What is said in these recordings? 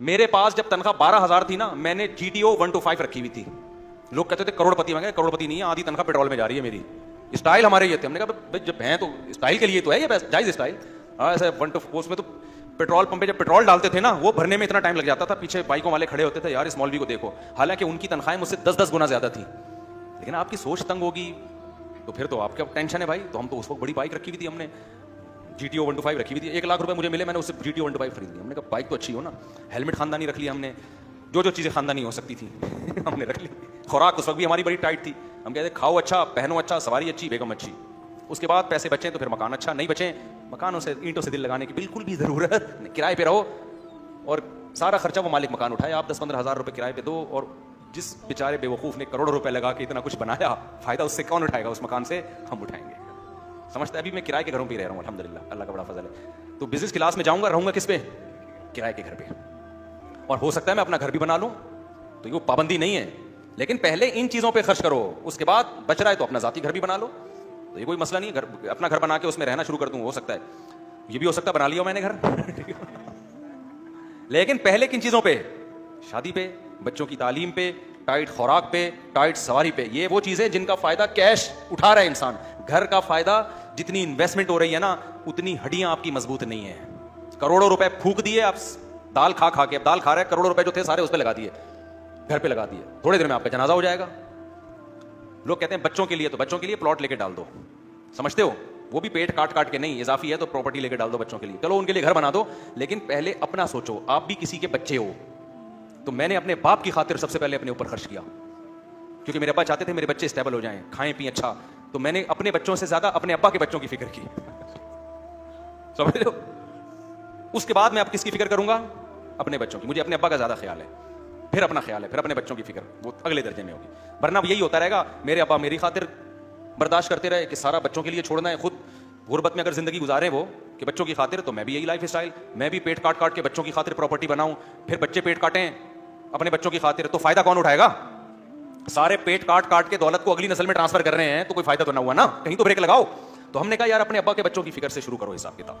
میرے پاس جب تنخواہ 12,000 تھی نا, میں نے GTO 125 رکھی ہوئی تھی. لوگ کہتے تھے کروڑپتی میں گئے, کروڑپتی نہیں ہے, آدھی تنخواہ پیٹرول میں جا رہی ہے میری. اسٹائل ہمارے یہ تھے, ہم نے کہا بھائی جب ہیں تو اسٹائل کے لیے تو ہے یہ جائز اسٹائل. ایسا اس میں تو پیٹرول پمپ پہ جب پیٹرول ڈالتے تھے نا, وہ بھرنے میں اتنا ٹائم لگ جاتا تھا, پیچھے بائکوں والے کھڑے ہوتے تھے, یار اس مولوی کو دیکھو, حالانکہ ان کی تنخواہیں مجھ سے 10 گنا زیادہ تھی. لیکن آپ کی سوچ تنگ ہوگی تو پھر تو آپ کا ٹینشن ہے بھائی. تو ہم تو اس وقت بڑی بائک رکھی ہوئی تھی, ہم نے GTO 125 رکھی ہوئی تھی. 1 لاکھ روپے مجھے ملے, میں نے اس سے GTO 125 خرید لی. ہم نے کہا بائک تو اچھی ہو نا. ہیلمٹ خاندانی رکھ لیا ہم نے, جو چیزیں خاندانی ہو سکتی تھیں ہم نے رکھ لی. خوراک اس وقت بھی ہماری بڑی ٹائٹ تھی, ہم کہتے کھاؤ اچھا, پہنو اچھا, سواری اچھی, بیگم اچھی. اس کے بعد پیسے بچیں تو پھر مکان اچھا, نہیں بچیں مکانوں سے اینٹوں سے دل لگانے کی بالکل بھی ضرورت نہیں. کرائے پہ رہو اور سارا خرچہ وہ مالک مکان اٹھائے, آپ 10-15 ہزار روپے کرائے پہ دو. اور جس بیچارے بے وقوف نے کروڑوں روپے لگا کے اتنا کچھ بنایا, فائدہ اس سے کون اٹھائے گا؟ اس مکان سے ہم اٹھائیں گے. سمجھتے ابھی میں کرائے کے گھروں پہ رہ رہا ہوں الحمدللہ, اللہ کا بڑا فضل ہے. تو بزنس کلاس میں جاؤں گا, رہوں گا کس پہ؟ کرائے کے گھر پہ. اور ہو سکتا ہے میں اپنا گھر بھی بنا لوں, تو یہ پابندی نہیں ہے, لیکن پہلے ان چیزوں پہ خرچ کرو, اس کے بعد بچ رہا ہے تو اپنا ذاتی گھر بھی بنا لو. تو یہ کوئی مسئلہ نہیں ہے, اپنا گھر بنا کے اس میں رہنا شروع کر دوں, ہو سکتا ہے. یہ بھی ہو سکتا ہے بنا لیا میں نے گھر لیکن پہلے کن چیزوں پہ؟ شادی پہ, بچوں کی تعلیم پہ, ٹائٹ خوراک پہ, ٹائٹ سواری پہ. یہ وہ چیزیں جن کا فائدہ کیش اٹھا رہا ہے انسان. گھر کا فائدہ جتنی انویسٹمنٹ ہو رہی ہے نا, اتنی ہڈیاں آپ کی مضبوط نہیں ہیں. کروڑوں روپے پھونک دیے آپ دال کھا کے, اب دال کھا رہے, کروڑوں روپے جو تھے سارے اس پہ لگا دیے, گھر پہ لگا دیے, تھوڑے دیر میں آپ کا جنازہ ہو جائے گا. لوگ کہتے ہیں بچوں کے لیے, تو بچوں کے لیے پلاٹ لے کے ڈال دو, سمجھتے ہو, وہ بھی پیٹ کاٹ کے نہیں, اضافی ہے تو پراپرٹی لے کے ڈال دو بچوں کے لیے, چلو ان کے لیے گھر بنا دو. لیکن پہلے اپنا سوچو, آپ بھی کسی کے بچے ہو. تو میں نے اپنے باپ کی خاطر سب سے پہلے اپنے اوپر خرچ کیا, کیونکہ میرے ابا چاہتے تھے میرے بچے اسٹیبل ہو جائیں, کھائیں پئیں اچھا. تو میں نے اپنے بچوں سے زیادہ اپنے ابا کے بچوں کی فکر کی, سمجھ رہے ہو. اس کے بعد میں اب کس کی فکر کروں گا؟ اپنے بچوں کی. مجھے اپنے ابا کا زیادہ خیال ہے, پھر اپنا خیال ہے, پھر اپنے بچوں کی فکر, وہ اگلے درجے میں ہوگی. ورنہ یہی ہوتا رہے گا, میرے ابا میری خاطر برداشت کرتے رہے کہ سارا بچوں کے لیے چھوڑنا ہے, خود غربت میں اگر زندگی گزارے وہ کہ بچوں کی خاطر, تو میں بھی یہی لائف اسٹائل, میں بھی پیٹ کاٹ کے بچوں کی خاطر پراپرٹی بناؤں, پھر بچے پیٹ کاٹیں اپنے بچوں کی خاطر, تو فائدہ کون اٹھائے گا؟ سارے پیٹ کاٹ کے دولت کو اگلی نسل میں ٹرانسفر کر رہے ہیں, تو کوئی فائدہ تو نہ ہوا نا, کہیں تو بریک لگاؤ. تو ہم نے کہا یار اپنے ابا کے بچوں کی فکر سے شروع کرو حساب کتاب.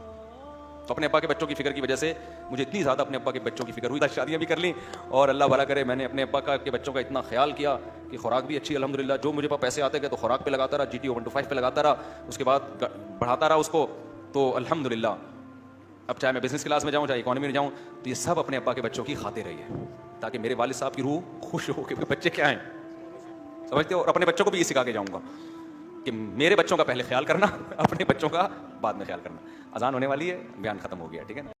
تو اپنے ابا کے بچوں کی فکر کی وجہ سے مجھے اتنی زیادہ اپنے ابا کے بچوں کی فکر ہوئی, شادیاں بھی کر لیں, اور اللہ بھلا کرے میں نے اپنے ابا کے بچوں کا اتنا خیال کیا کہ خوراک بھی اچھی الحمدللہ, جو مجھے پاس پیسے آتے گئے تو خوراک پہ لگاتا رہا, GTO 125 پہ لگاتا رہا, اس کے بعد بڑھاتا رہا اس کو. تو الحمدللہ اب چاہے میں بزنس کلاس میں جاؤں, چاہے اکانومی میں جاؤں, تو یہ سب اپنے ابا کے بچوں کی خاطر رہی ہے, تاکہ میرے والد صاحب کی روح خوش ہو کہ بچے کیا ہیں, سمجھتے ہو. اور اپنے بچوں کو بھی یہ سکھا کے جاؤں گا کہ میرے بچوں کا پہلے خیال کرنا, اپنے بچوں کا بعد میں خیال کرنا. اذان ہونے والی ہے, بیان ختم ہو گیا, ٹھیک ہے نا.